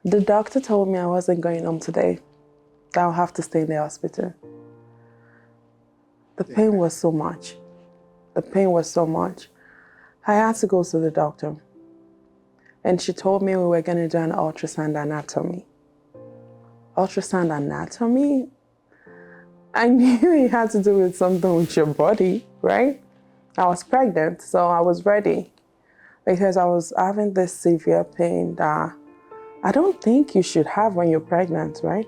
The doctor told me I wasn't going home today, that I'll have to stay in the hospital. The pain was so much. The pain was so much. I had to go to the doctor. And she told me we were going to do an ultrasound anatomy. Ultrasound anatomy? I knew it had to do with something with your body, right? I was pregnant, so I was ready. Because I was having this severe pain that I don't think you should have when you're pregnant, right?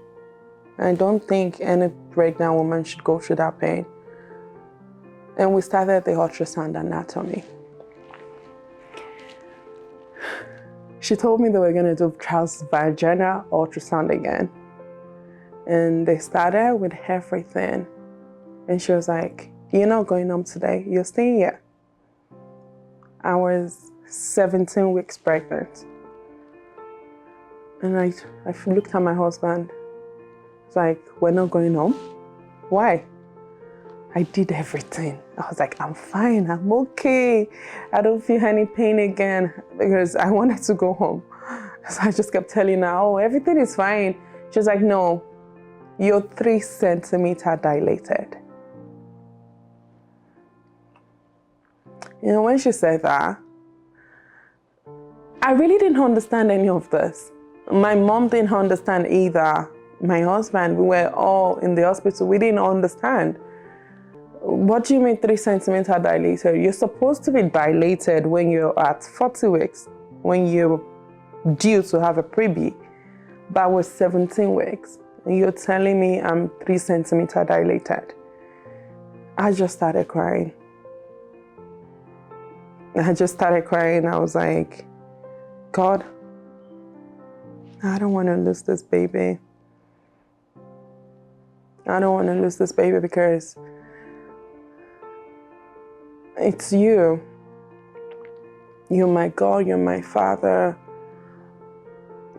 I don't think any pregnant woman should go through that pain. And we started the ultrasound anatomy. She told me they were going to do transvaginal ultrasound again. And they started with everything. And she was like, "You're not going home today, you're staying here." I was 17 weeks pregnant. And I looked at my husband. It's like, "We're not going home? Why?" I did everything. I was like, "I'm fine, I'm okay. I don't feel any pain again," because I wanted to go home. So I just kept telling her, "Oh, everything is fine." She was like, "No, you're 3 centimeters dilated." You know, when she said that, I really didn't understand any of this. My mom didn't understand either. My husband, we were all in the hospital. We didn't understand. What do you mean 3 centimeters dilated? You're supposed to be dilated when you're at 40 weeks, when you're due to have a baby. But I was 17 weeks, and you're telling me I'm 3 centimeters dilated. I just started crying. I was like, "God, I don't want to lose this baby. I don't want to lose this baby because it's you. You're my God, you're my Father.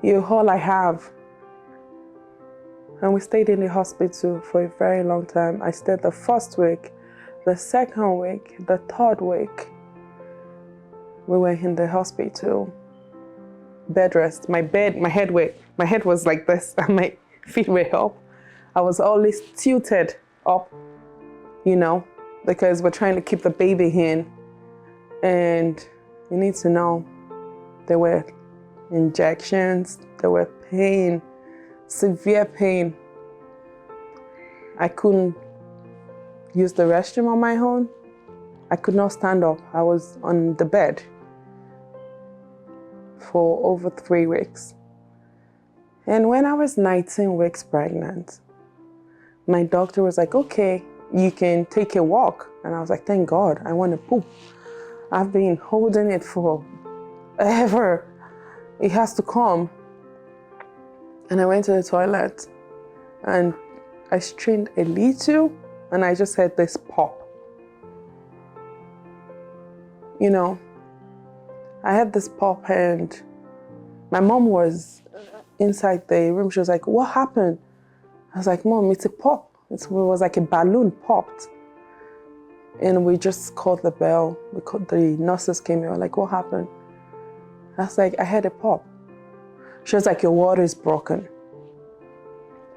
You're all I have." And we stayed in the hospital for a very long time. I stayed the first week, the second week, the third week. We were in the hospital, bed rest. My head was like this, and my feet were up. I was always tilted up, you know, because we're trying to keep the baby in. And you need to know, there were injections, there were pain, severe pain. I couldn't use the restroom on my own. I could not stand up. I was on the bed for over 3 weeks. And when I was 19 weeks pregnant, my doctor was like, "Okay, you can take a walk." And I was like, "Thank God, I want to poop. I've been holding it for ever. It has to come." And I went to the toilet and I strained a little and I just had this pop. You know, I had this pop and my mom was inside the room. She was like, "What happened?" I was like, "Mom, it's a pop." It was like a balloon popped. And we just called the bell. The nurses came here, like, "What happened?" I was like, "I had a pop." She was like, "Your water is broken."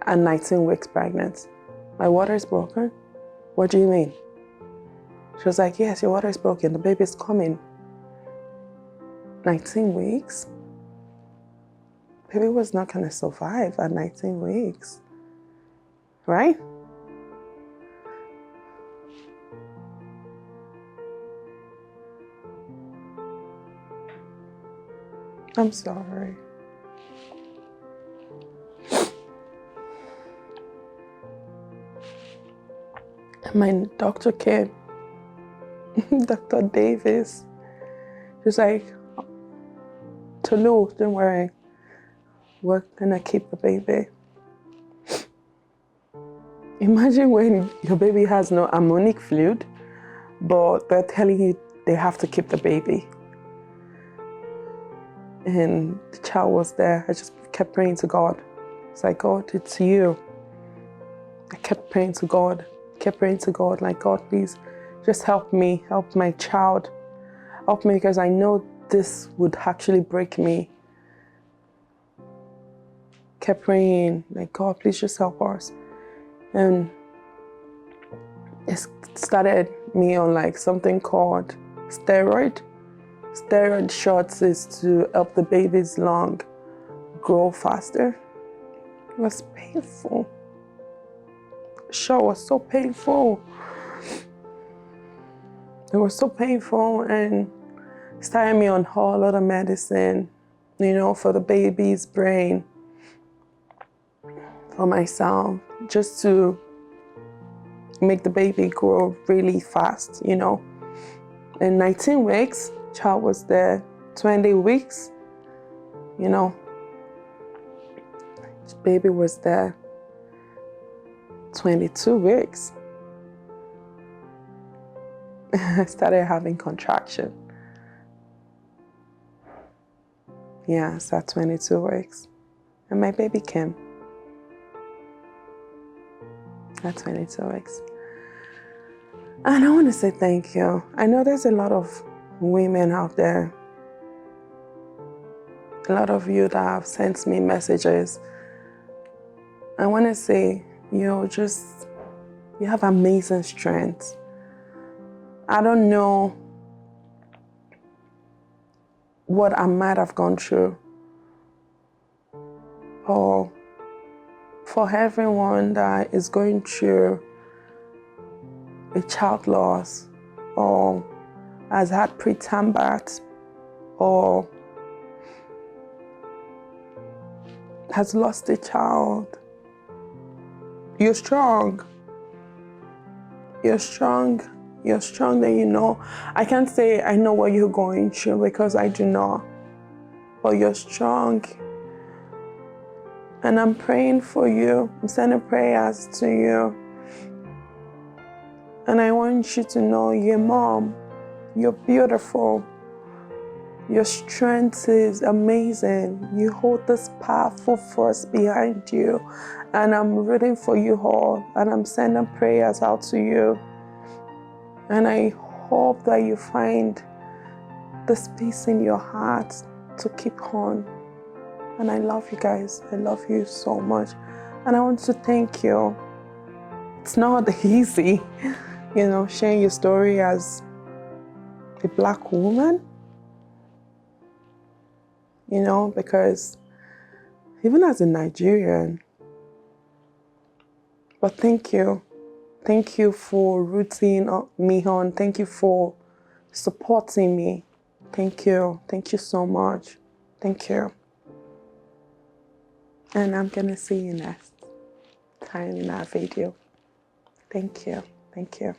I'm 19 weeks pregnant. "My water is broken? What do you mean?" She was like, "Yes, your water is broken. The baby's coming." 19 weeks? Baby was not going to survive at 19 weeks. Right? I'm sorry. My doctor came, Dr. Davis. She was like, "Tolu, don't worry. We're gonna keep the baby." Imagine when your baby has no amniotic fluid, but they're telling you they have to keep the baby. And the child was there. I just kept praying to God. It's like, "God, it's you." I kept praying to God. Like, "God, please just help me, help my child. Help me because I know this would actually break me." kept praying, like, God, please just help us. And it started me on like something called steroid. Steroid shots is to help the baby's lung grow faster. It was painful. The shot was so painful. It was so painful, and started me on a whole lot of medicine, you know, for the baby's brain, for myself, just to make the baby grow really fast, you know. In 19 weeks, child was there. 20 weeks, you know, baby was there. 22 weeks, I started having contraction. Yeah, so at 22 weeks. And my baby came at 22 weeks. And I want to say thank you. I know there's a lot of women out there, a lot of you that have sent me messages. I want to say, you have amazing strength. I don't know what I might have gone through, or for everyone that is going through a child loss, or has had preterm birth, or has lost a child. You're strong. You're strong. You're strong that you know. I can't say I know what you're going through because I do not. But you're strong. And I'm praying for you. I'm sending prayers to you. And I want you to know, your mom, you're beautiful. Your strength is amazing. You hold this powerful force behind you. And I'm rooting for you all. And I'm sending prayers out to you. And I hope that you find the space in your heart to keep on. And I love you guys. I love you so much. And I want to thank you. It's not easy, you know, sharing your story as a Black woman. You know, because even as a Nigerian, but thank you. Thank you for rooting me on. Thank you for supporting me. Thank you. Thank you so much. Thank you. And I'm going to see you next time in our video. Thank you. Thank you.